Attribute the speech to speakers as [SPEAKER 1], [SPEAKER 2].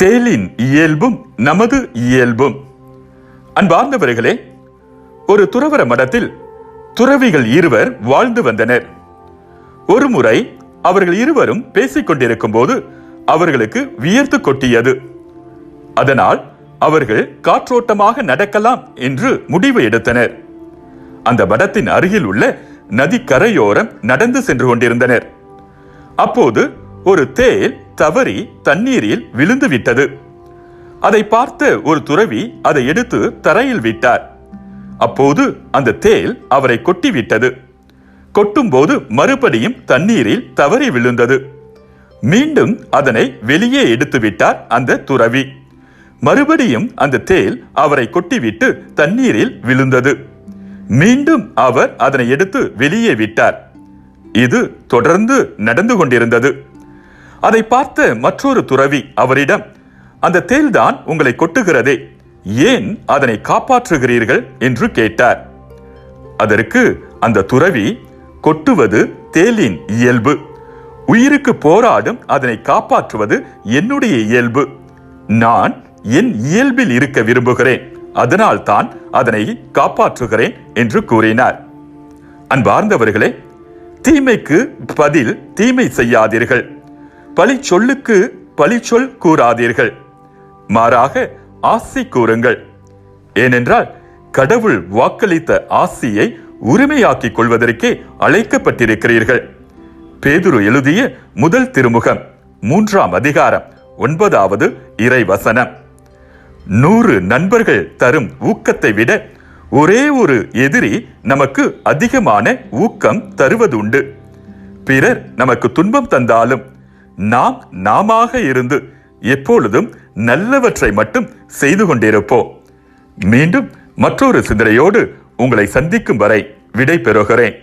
[SPEAKER 1] தேலின் இயல்பும் நமது இயல்பும். அன்பார்ந்தவர்களே, ஒரு துறவற மடத்தில் துறவிகள் இருவர் வாழ்ந்து வந்தனர். ஒரு முறை அவர்கள் இருவரும் பேசிக் கொண்டிருக்கும் போது அவர்களுக்கு வியர்த்து கொட்டியது. அதனால் அவர்கள் காற்றோட்டமாக நடக்கலாம் என்று முடிவு எடுத்தனர். அந்த மடத்தின் அருகில் உள்ள நதி கரையோரம் நடந்து சென்று கொண்டிருந்தனர். அப்போது ஒரு தேல் தவறி தண்ணீரில் விழுந்து விட்டது. அதை பார்த்த ஒரு துறவி அதை எடுத்து தரையில் விட்டார். அப்போது அந்த தேல் அவரை கொட்டி விட்டது. கொட்டும் போது மறுபடியும் தண்ணீரில் தவறி விழுந்தது. மீண்டும் அதனை வெளியே எடுத்து விட்டார் அந்த துறவி. மறுபடியும் அந்த தேல் அவரை கொட்டிவிட்டு தண்ணீரில் விழுந்தது. மீண்டும் அவர் அதனை எடுத்து வெளியே விட்டார். இது தொடர்ந்து நடந்து கொண்டிருந்தது. அதை பார்த்த மற்றொரு துறவி அவரிடம், அந்த தேல்தான் உங்களை கொட்டுகிறதே, ஏன் அதனை காப்பாற்றுகிறீர்கள் என்று கேட்டார். அதற்கு அந்த துறவி, கொட்டுவது தேலின் இயல்பு, உயிருக்கு போராடும் அதனை காப்பாற்றுவது என்னுடைய இயல்பு. நான் என் இயல்பில் இருக்க விரும்புகிறேன், அதனால் தான் அதனை காப்பாற்றுகிறேன் என்று கூறினார். அன்பார்ந்தவர்களே, தீமைக்கு பதில் தீமை செய்யாதீர்கள், பழி சொல்லுக்கு பழி சொல் கூறாதீர்கள், மாறாக ஆசி கூறுங்கள். ஏனென்றால் கடவுள் வாக்களித்த ஆசியை உரிமையாக்கிக் கொள்வதற்கே அழைக்கப்பட்டிருக்கிறீர்கள். பேதுரு எழுதிய முதல் திருமுகம் 3ஆம் அதிகாரம் 9வது இறைவசனம். 100 நண்பர்கள் தரும் ஊக்கத்தை விட ஒரே ஒரு எதிரி நமக்கு அதிகமான ஊக்கம் தருவதுண்டு. பிறர் நமக்கு துன்பம் தந்தாலும் நாம் நாமாக இருந்து எப்பொழுதும் நல்லவற்றை மட்டும் செய்து கொண்டிருப்போம். மீண்டும் மற்றொரு சிந்தனையோடு உங்களை சந்திக்கும் வரை விடை பெறுகிறேன்.